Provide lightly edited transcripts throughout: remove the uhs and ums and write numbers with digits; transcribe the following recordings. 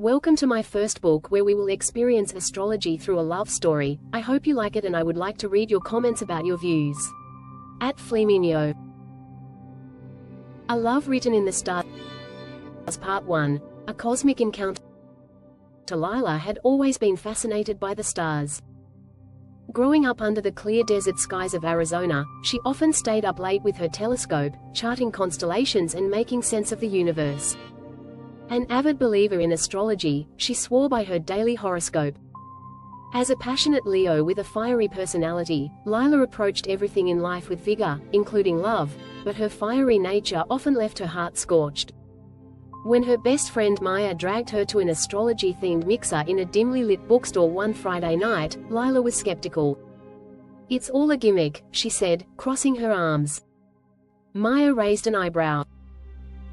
Welcome to my first book where we will experience astrology through a love story. I hope you like it and I would like to read your comments about your views. At Flaminio. A Love Written in the Stars. Part 1. A Cosmic Encounter. Lila had always been fascinated by the stars. Growing up under the clear desert skies of Arizona, she often stayed up late with her telescope, charting constellations and making sense of the universe. An avid believer in astrology, she swore by her daily horoscope. As a passionate Leo with a fiery personality, Lila approached everything in life with vigor, including love, but her fiery nature often left her heart scorched. When her best friend Maya dragged her to an astrology-themed mixer in a dimly lit bookstore one Friday night, Lila was skeptical. "It's all a gimmick," she said, crossing her arms. Maya raised an eyebrow.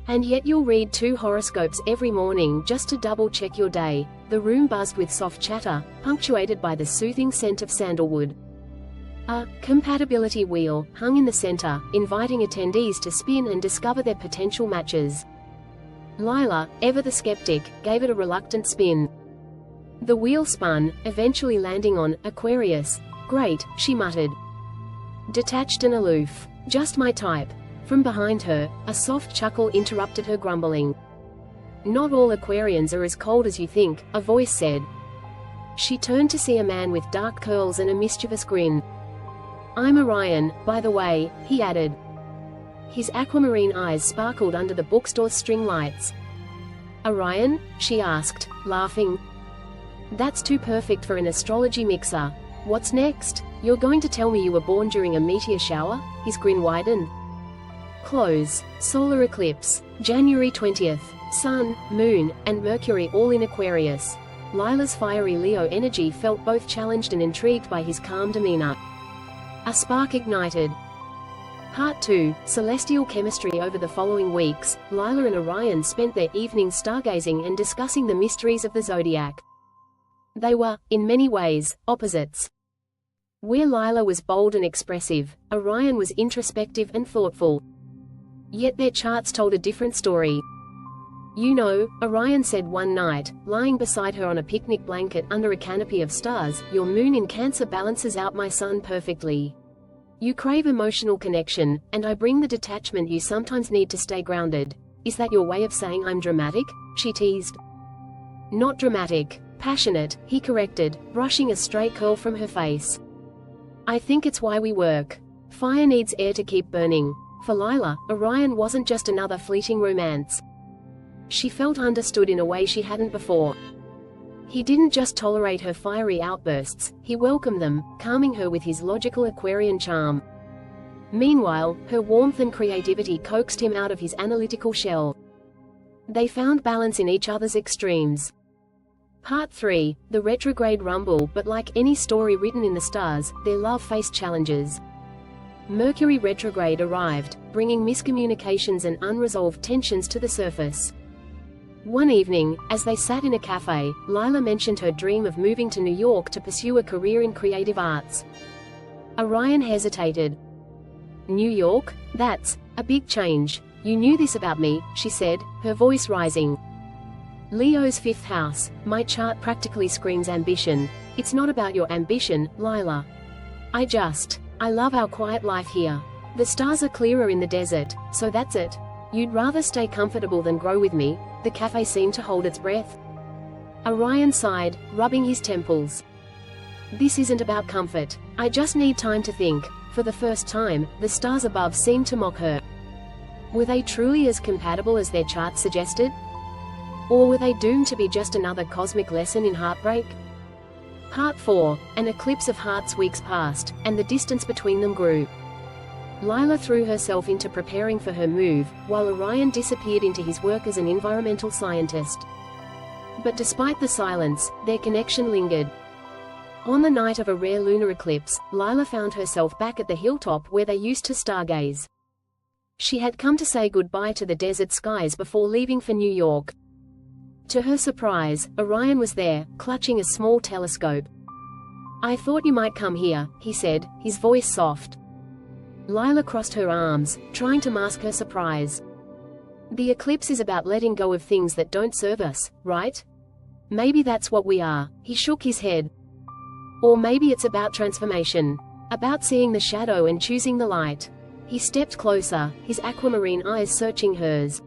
"And yet you'll read 2 horoscopes every morning just to double-check your day." The room buzzed with soft chatter, punctuated by the soothing scent of sandalwood. A compatibility wheel hung in the center, inviting attendees to spin and discover their potential matches. Lila, ever the skeptic, gave it a reluctant spin. The wheel spun, eventually landing on Aquarius. "Great," she muttered. Detached and aloof. "Just my type." From behind her, a soft chuckle interrupted her grumbling. "Not all Aquarians are as cold as you think," a voice said. She turned to see a man with dark curls and a mischievous grin. "I'm Orion, by the way," he added. His aquamarine eyes sparkled under the bookstore's string lights. "Orion?" she asked, laughing. "That's too perfect for an astrology mixer. What's next? You're going to tell me you were born during a meteor shower?" His grin widened. Close. Solar eclipse. January 20th. Sun, Moon, and Mercury all in Aquarius. Lila's fiery Leo energy felt both challenged and intrigued by his calm demeanor. A spark ignited. Part 2. Celestial Chemistry. Over the following weeks, Lila and Orion spent their evenings stargazing and discussing the mysteries of the zodiac. They were, in many ways, opposites. Where Lila was bold and expressive, Orion was introspective and thoughtful. Yet their charts told a different story. "You know," Orion said one night, lying beside her on a picnic blanket under a canopy of stars, "your moon in Cancer balances out my sun perfectly. You crave emotional connection, and I bring the detachment you sometimes need to stay grounded. Is that your way of saying I'm dramatic?" she teased. "Not dramatic. Passionate," he corrected, brushing a stray curl from her face. "I think it's why we work. Fire needs air to keep burning." For Lila, Orion wasn't just another fleeting romance. She felt understood in a way she hadn't before. He didn't just tolerate her fiery outbursts, he welcomed them, calming her with his logical Aquarian charm. Meanwhile, her warmth and creativity coaxed him out of his analytical shell. They found balance in each other's extremes. Part 3. The Retrograde Rumble. But like any story written in the stars, their love faced challenges. Mercury retrograde arrived, bringing miscommunications and unresolved tensions to the surface. One evening, as they sat in a cafe, Lila mentioned her dream of moving to New York to pursue a career in creative arts. Orion hesitated. "New York? That's a big change. You knew this about me," she said, her voice rising. "Leo's 5th house, my chart practically screams ambition." "It's not about your ambition, Lila. I love our quiet life here. The stars are clearer in the desert, so that's it. You'd rather stay comfortable than grow with me." The cafe seemed to hold its breath. Orion sighed, rubbing his temples. "This isn't about comfort. I just need time to think." For the first time, the stars above seemed to mock her. Were they truly as compatible as their charts suggested? Or were they doomed to be just another cosmic lesson in heartbreak? Part 4. An eclipse of hearts. Weeks passed, and the distance between them grew. Lila threw herself into preparing for her move, while Orion disappeared into his work as an environmental scientist. But despite the silence, their connection lingered. On the night of a rare lunar eclipse, Lila found herself back at the hilltop where they used to stargaze. She had come to say goodbye to the desert skies before leaving for New York. To her surprise, Orion was there, clutching a small telescope. "I thought you might come here," he said, his voice soft. Lila crossed her arms, trying to mask her surprise. "The eclipse is about letting go of things that don't serve us, right?" Maybe that's what we are. He shook his head. Or maybe it's about transformation. About seeing the shadow and choosing the light. He stepped closer, his aquamarine eyes searching hers.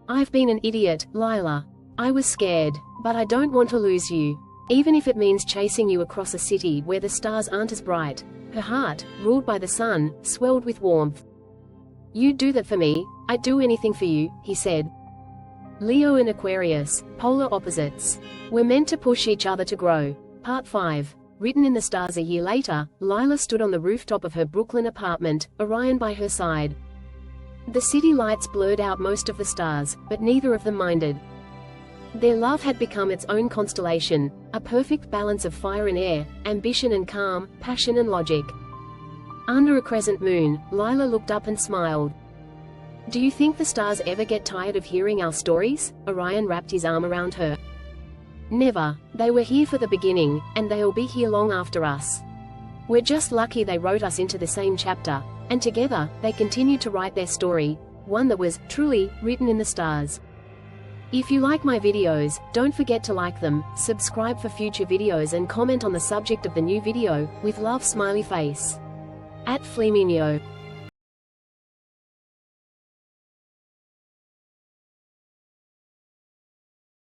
I've been an idiot, Lila. I was scared, but I don't want to lose you. Even if it means chasing you across a city where the stars aren't as bright. Her heart, ruled by the sun, swelled with warmth. You'd do that for me. I'd do anything for you, he said. Leo and Aquarius, polar opposites. We're meant to push each other to grow. Part 5. Written in the stars. A year later, Lila stood on the rooftop of her Brooklyn apartment, Orion by her side. The city lights blurred out most of the stars, but neither of them minded. Their love had become its own constellation, a perfect balance of fire and air, ambition and calm, passion and logic. Under a crescent moon, Lila looked up and smiled. Do you think the stars ever get tired of hearing our stories? Orion wrapped his arm around her. Never. They were here for the beginning, and they'll be here long after us. We're just lucky they wrote us into the same chapter, and together, they continued to write their story, one that was, truly, written in the stars. If you like my videos, don't forget to like them, subscribe for future videos and comment on the subject of the new video, with love smiley face. @Fleminio.